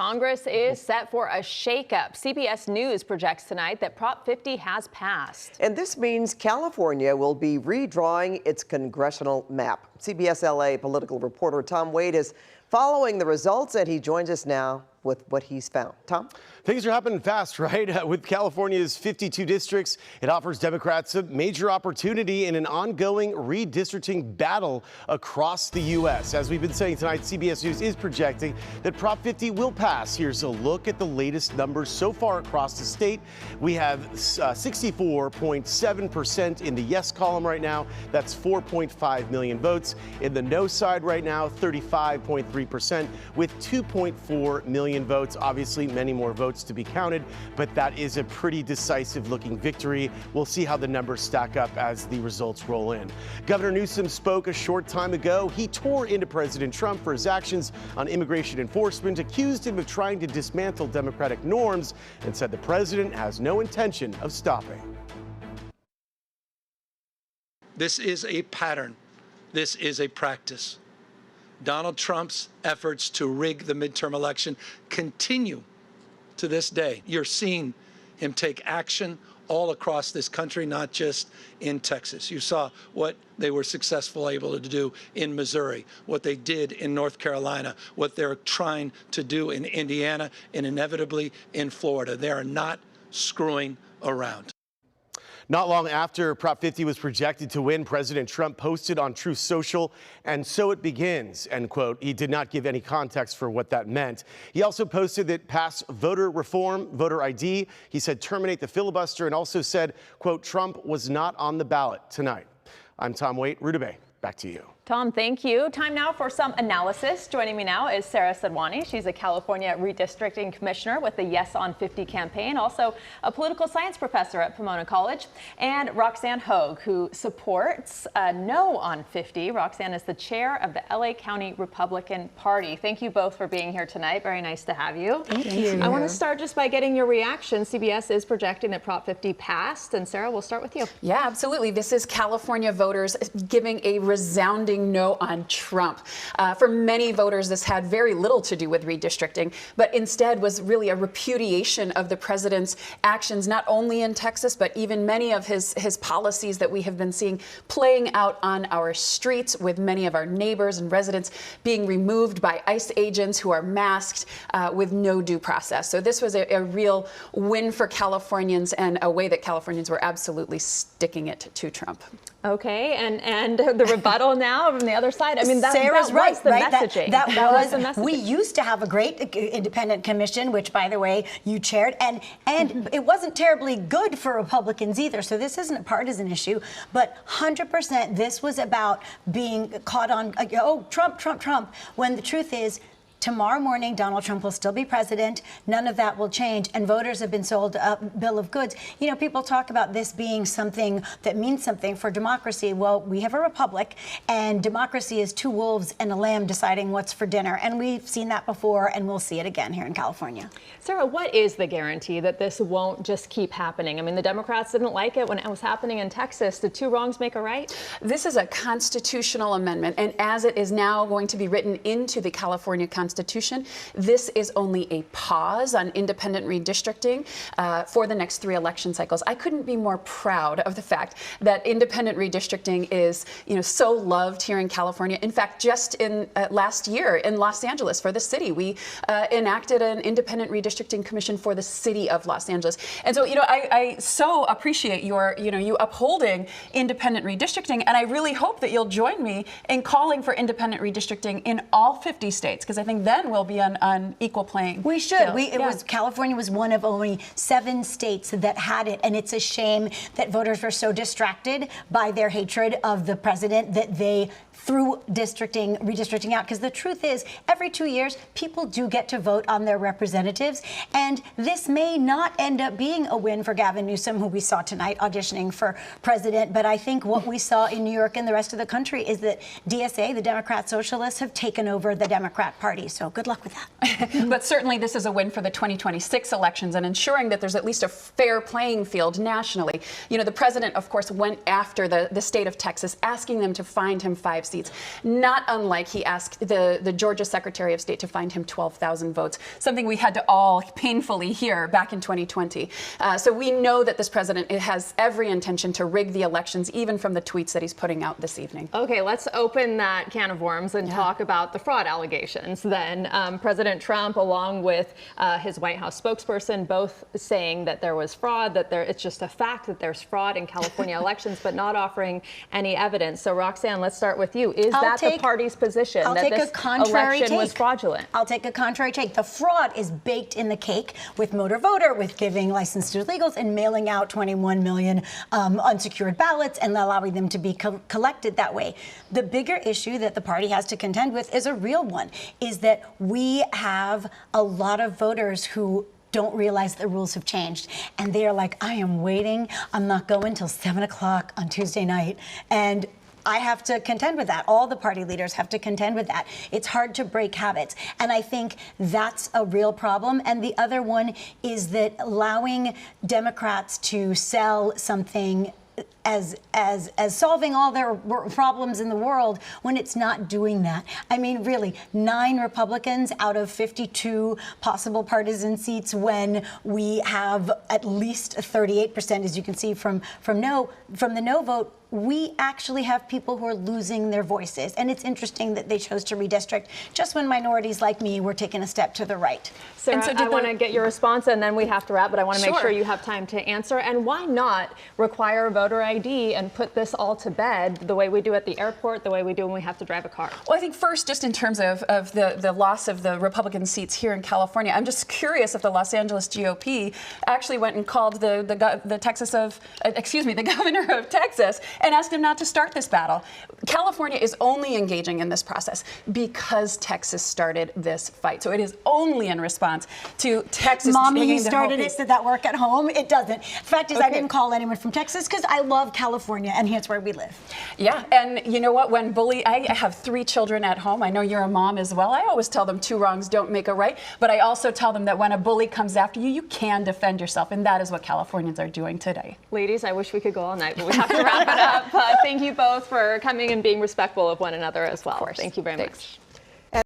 Congress is set for a shakeup. CBS News projects tonight that Prop 50 has passed. And this means California will be redrawing its congressional map. CBS LA political reporter Tom Wade is following the results, and he joins us now with what he's found. Tom? Things are happening fast, right? With California's 52 districts, it offers Democrats a major opportunity in an ongoing redistricting battle across the U.S. As we've been saying tonight, CBS News is projecting that Prop 50 will pass. Here's a look at the latest numbers so far across the state. We have 64.7% in the yes column right now. That's 4.5 million votes. In the no side right now, 35.3% with 2.4 million votes. Obviously, many more votes to be counted, but that is a pretty decisive looking victory. We'll see how the numbers stack up as the results roll in. Governor Newsom spoke a short time ago. He tore into President Trump for his actions on immigration enforcement, accused him of trying to dismantle democratic norms, and said the president has no intention of stopping. This is a pattern. This is a practice. Donald Trump's efforts to rig the midterm election continue to this day. You're seeing him take action all across this country, not just in Texas. You saw what they were successfully able to do in Missouri, what they did in North Carolina, what they're trying to do in Indiana, and inevitably in Florida. They are not screwing around. Not long after Prop 50 was projected to win, President Trump posted on Truth Social, "And so it begins," end quote. He did not give any context for what that meant. He also posted that pass voter reform, voter ID. He said terminate the filibuster, and also said, quote, Trump was not on the ballot tonight. I'm Tom Waite, Rudabeh. Back to you. Tom, thank you. Time now for some analysis. Joining me now is Sara Sadhwani. She's a California redistricting commissioner with the Yes on 50 campaign, also a political science professor at Pomona College, and Roxanne Hoge, who supports No on 50. Roxanne is the chair of the LA County Republican Party. Thank you both for being here tonight. Very nice to have you. Thank you. I want to start just by getting your reaction. CBS is projecting that Prop 50 passed, and Sara, we'll start with you. Yeah, absolutely. This is California voters giving a resounding no on Trump. For many voters, this had very little to do with redistricting, but instead was really a repudiation of the president's actions, not only in Texas, but even many of his policies that we have been seeing playing out on our streets, with many of our neighbors and residents being removed by ICE agents who are masked with no due process. So this was a real win for Californians, and a way that Californians were absolutely sticking it to Trump. Okay, and the rebuttal now from the other side. I mean, Sarah's that right, was the right? messaging. That was the messaging. We used to have a great independent commission, which, by the way, you chaired, and it wasn't terribly good for Republicans either. So this isn't a partisan issue, but 100% this was about being caught on, oh, Trump, Trump, Trump, when the truth is, tomorrow morning, Donald Trump will still be president. None of that will change. And voters have been sold a bill of goods. You know, people talk about this being something that means something for democracy. Well, we have a republic, and democracy is two wolves and a lamb deciding what's for dinner. And we've seen that before, and we'll see it again here in California. Sara, what is the guarantee that this won't just keep happening? I mean, the Democrats didn't like it when it was happening in Texas. Did two wrongs make a right? This is a constitutional amendment, and as it is now going to be written into the California Constitution, this is only a pause on independent redistricting for the next 3 election cycles. I couldn't be more proud of the fact that independent redistricting is, so loved here in California. In fact, just in last year in Los Angeles for the city, we enacted an independent redistricting commission for the city of Los Angeles. And so, I so appreciate you upholding independent redistricting, and I really hope that you'll join me in calling for independent redistricting in all 50 states, because I think then we'll be on equal playing. We should. California was one of only 7 states that had it, and it's a shame that voters were so distracted by their hatred of the president that they threw redistricting out. Because the truth is, every 2 years, people do get to vote on their representatives, and this may not end up being a win for Gavin Newsom, who we saw tonight auditioning for president. But I think what we saw in New York and the rest of the country is that DSA, the Democrat Socialists, have taken over the Democrat Party. So good luck with that. But certainly this is a win for the 2026 elections and ensuring that there's at least a fair playing field nationally. The president, of course, went after the state of Texas, asking them to find him $5 5 seats. Not unlike he asked the Georgia Secretary of State to find him 12,000 votes, something we had to all painfully hear back in 2020. So we know that this president has every intention to rig the elections, even from the tweets that he's putting out this evening. Okay, let's open that can of worms and talk about the fraud allegations then. President Trump, along with his White House spokesperson, both saying that there was fraud, that it's just a fact that there's fraud in California elections, but not offering any evidence. So Roxanne, let's start with you. Is that the party's position, that this election was fraudulent? I'll take a contrary take. The fraud is baked in the cake with motor voter, with giving license to illegals and mailing out 21 million unsecured ballots and allowing them to be collected that way. The bigger issue that the party has to contend with is a real one, is that we have a lot of voters who don't realize the rules have changed. And they are like, I am waiting. I'm not going till 7 o'clock on Tuesday night. And I have to contend with that. All the party leaders have to contend with that. It's hard to break habits. And I think that's a real problem. And the other one is that allowing Democrats to sell something as solving all their problems in the world when it's not doing that. I mean, really, 9 Republicans out of 52 possible partisan seats, when we have at least 38%, as you can see from the no vote. We actually have people who are losing their voices. And it's interesting that they chose to redistrict just when minorities like me were taking a step to the right. Sarah, so I want to get your response, and then we have to wrap, but I want to make sure you have time to answer. And why not require voter ID and put this all to bed the way we do at the airport, the way we do when we have to drive a car? Well, I think first, just in terms of the loss of the Republican seats here in California, I'm just curious if the Los Angeles GOP actually went and called the governor of Texas and asked him not to start this battle. California is only engaging in this process because Texas started this fight. So it is only in response to Texas. Mommy, you started it. Did that work at home? It doesn't. The fact is, I didn't call anyone from Texas because I love California, and here's where we live. Yeah, and you know what? I have 3 children at home. I know you're a mom as well. I always tell them 2 wrongs don't make a right, but I also tell them that when a bully comes after you, you can defend yourself, and that is what Californians are doing today. Ladies, I wish we could go all night, but we have to wrap it up. Thank you both for coming and being respectful of one another as well. Thank you very much.